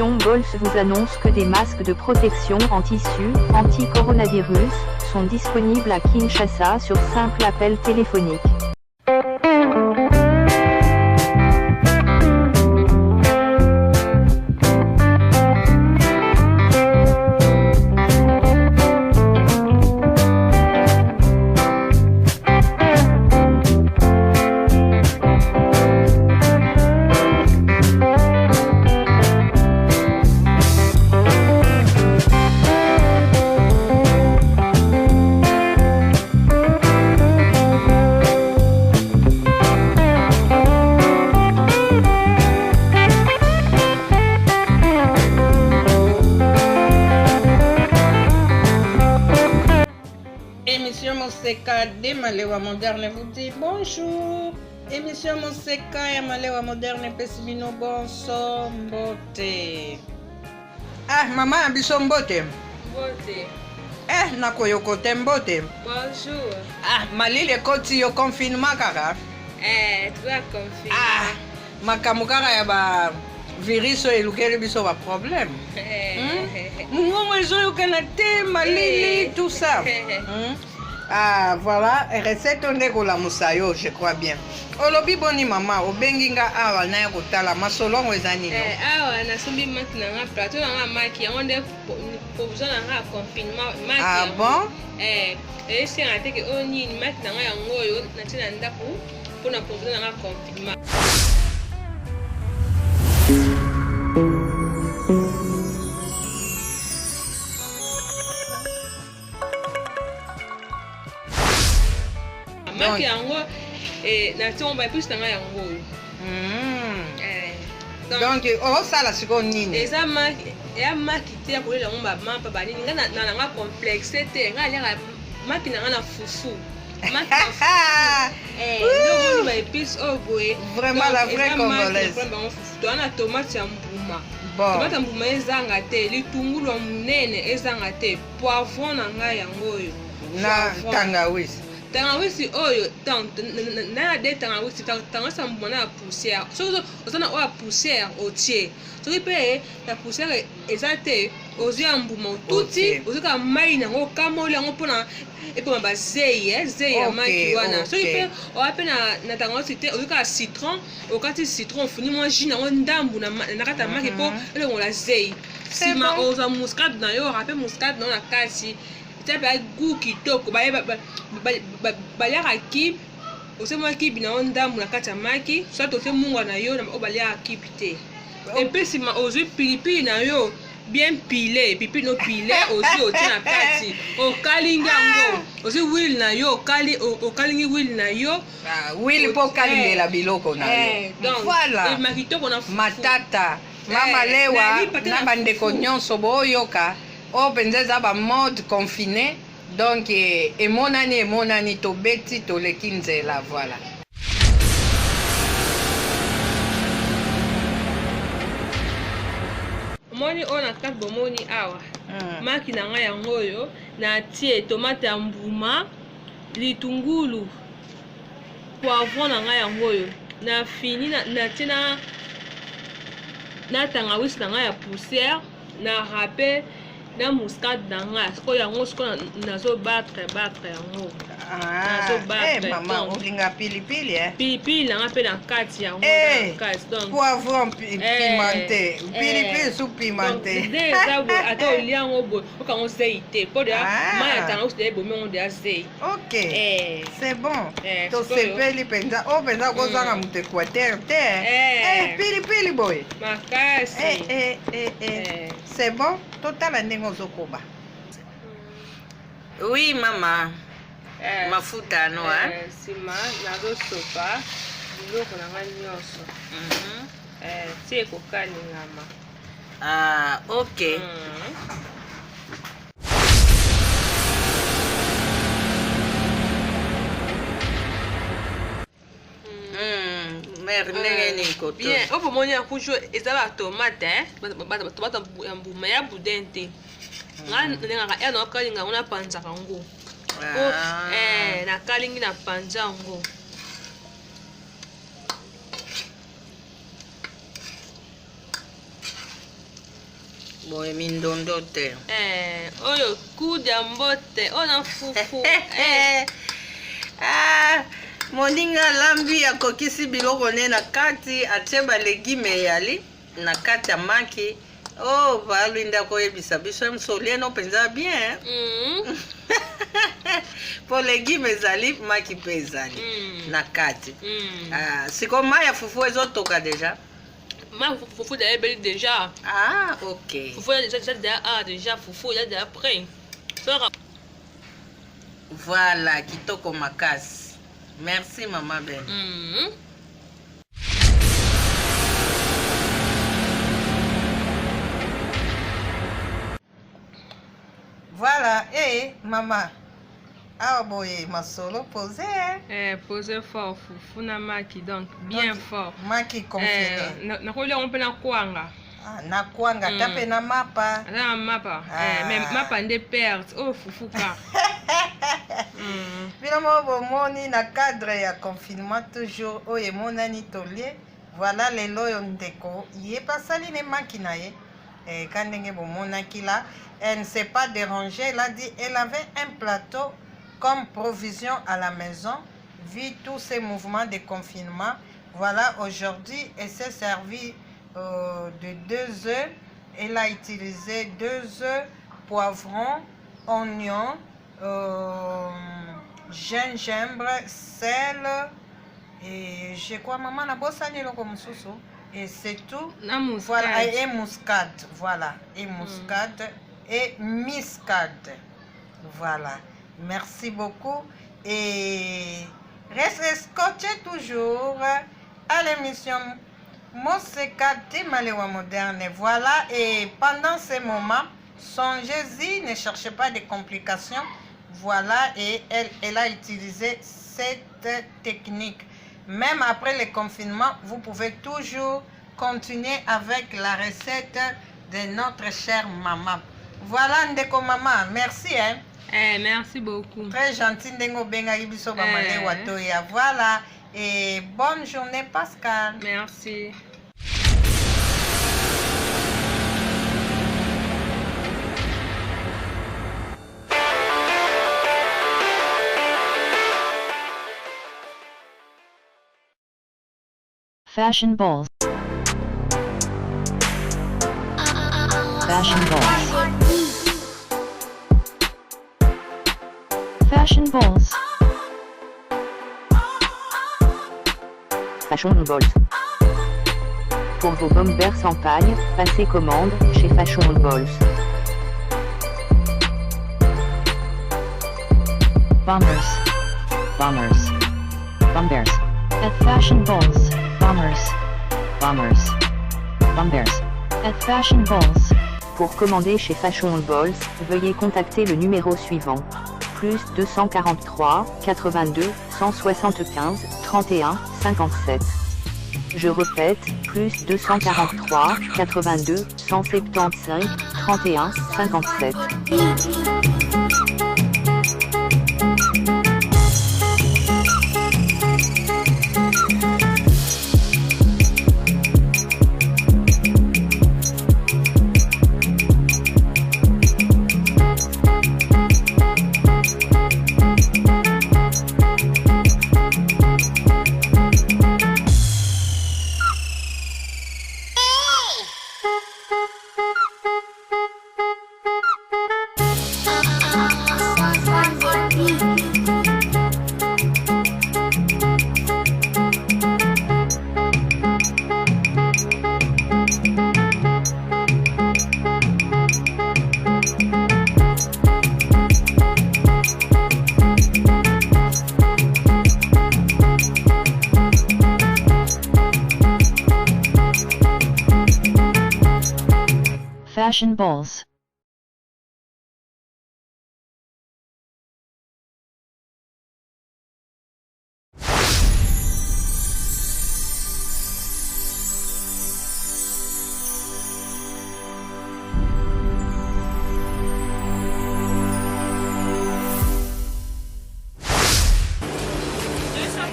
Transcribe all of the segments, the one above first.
Attention, Bols vous annonce que des masques de protection en tissu, anti-coronavirus, sont disponibles à Kinshasa sur simple appel téléphonique. Émission Moseka de Malewa Moderne vous dit bonjour. Émission Moseka ya Malewa Moderne pesimino bonso mbote. Ah, maman abiso mbote. Mbote. Nakoyoko te mbote. Bonjour. Ah, malile koti yo confinement kaka. Tu vas confirmer. Ah, makambo kaka ya ba virus elukeli biso ba problème. Mungongo ezoyokana te malili tout ça. Ah voilà, recette ondekola musayo, je crois bien. Olobi boni mama, obenginga awa na kotala masolongo ezani. Awa na sombi maki na nga plateau na nga maki yango nde provision na nga confinement maki. Ah bon? Esi nga teke o nini maki na nga yango oyo na tina ndako mpona provision na nga confinement. Maki yango na tiongo ba plus na nga yango oyo. Donc osala siko nini? Eza maki ya maki te ya kolela ngo ba mapa ba nini nga na nga complexe te nga aliaka maki na nga na fufu. Maki na fufu. Donc ba épices au boye. Vraiment la vraie congolaise. To na tomate ya mbuma. Bon. Tomate ya mbuma ezanga te, litungulu ya munene ezanga te, poivron na nga yango oyo. Na tangawizi. Tangawizi oyo na de tangawizi tangawizi mbuma na poussière. Soki ozana oya poussière otie. Soki pe ya poussière eza te ozia mbuma otuti ozika mai nango kamoli yango mpona epona bazei zei ya maki wana. Soki pe oya pe na tangawizi te ozika citron okati citron ofuni mwa jus nango ndambu na kati ya maki mpo elongola zei. Sima oza muscade na yo rape muscade na yo na kati tia goût kitoko baliaka kibe osemwa kibe na yo ndambu na kati ya maki soit ose mungwa na yo o baliaka kibe te. Epe nsima ozwi pilipili na yo bien pile pilipili no pile ozwi otie na kati okalingi yango ozwi wile na yo okalingi wile na yo wile mpo okalingela biloko na yo. Voilà matata mama lewa na bandeko nyonso boyoka o penza eza ba mode confiné donc emonani tobeti toleki nzela. Voilà. Moni oyo na kati bomoni awa maki na nga yango oyo na tie tomate ya mbuma litungulu poivron na nga yango oyo na fini na tie na tangawizi na nga ya poussière na râpe na muscade na nga sikoyo yango sikoyo nazobatre yango. Mama olinga pilipili pilipili na nga mpe na kati yango na kati donc poivron pimenté pilipili su pimenté nde eza boye ata olia yango boye okango zei te mpo deya mai ya tango deya ebomi yango deya zei. Ok, c'est bon. Tosepeli mpenza o mpenza kozanga moto équateur te pilipili boye makasi. C'est bon totala ndenge ozokoba. Oui mama. Mafuta ano nsima nazosopa biloko na nga nyonso ti ekokalingama. Ok. Mère ndenge nini koto bien oyo bomoni ya kujo eza ba tomate tomate ya mbuma ya boudin te nga ndengaka ya na okalinga ngo napanzaka ngo nakalingi na panza yango boye mindondo te. Oyo kuda mbote ona fufu. Moninga lambi akokisi biloko ne na kati atie balegime eyali na kati ya maki. Oh, balwinda koyebisa biso msolieno penza bien. Po legime ezali maki pe ezali na kati. Siko mai ya fufu ezotoka deja. Ma fufu d'ailleurs déjà. Ah, ok. Fufu déjà fufu déjà prêt. Voilà, kitoko makasi. Merci maman Ben. Voilà, maman. Ah boye, masolo posé. Posé fort, fufu na maki donc bien fort. Maki confiné. Na kole on peut na kwanga. Ah, na kwanga tape na mapa. Na mapa. Mais mapa nde perte. Oh fufu ka. Bilamo bomoni na cadre ya confinement toujours oye monani tolie. Voilà les loyo ndeko. Yé pasali ne maki na ye. Kandenge bomonaki là, elle ne s'est pas dérangée. Elle a dit elle avait un plateau comme provision à la maison, vu tous ces mouvements de confinement. Voilà, aujourd'hui, elle s'est servie de 2 œufs. Elle a utilisé 2 œufs, poivrons, oignons, gingembre, sel, et je crois, maman, la bosse à comme soussou. Et c'est tout. Voilà, et muscade. Voilà, et muscade et muscade. Voilà. Merci beaucoup. Et restez scotché toujours à l'émission Moseka Timalewa Moderne. Voilà. Et pendant ces moments, songez-y, ne cherchez pas de complications. Voilà. Et elle a utilisé cette technique. Même après le confinement, vous pouvez toujours continuer avec la recette de notre chère maman. Voilà, Ndeko maman. Merci, hein. Merci beaucoup. Très gentil, Ndengo Benga Ibiso Bamale Watoya. Voilà. Et bonne journée, Pascal. Merci. Fashion balls. Fashion balls. Fashion balls. Fashion balls. Pour vos bombers sans paille, passez commande chez Fashion balls. Bombers. Bombers. Bombers. At Fashion balls. Bombers. Bombers. Bombers. At Fashion balls. Pour commander chez Fashion balls, veuillez contacter le numéro suivant. Plus 243 82 175 31 57. Je répète, plus 243 82 175 31 57. Fashion balls.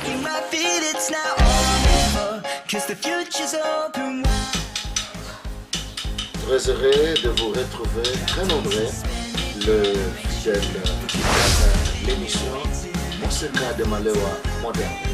In my feet, it's now or never, 'cause the future's open wide. très heureux de vous retrouver, très nombreux, le fidèle l'émission Monseigneur de Malewa moderne.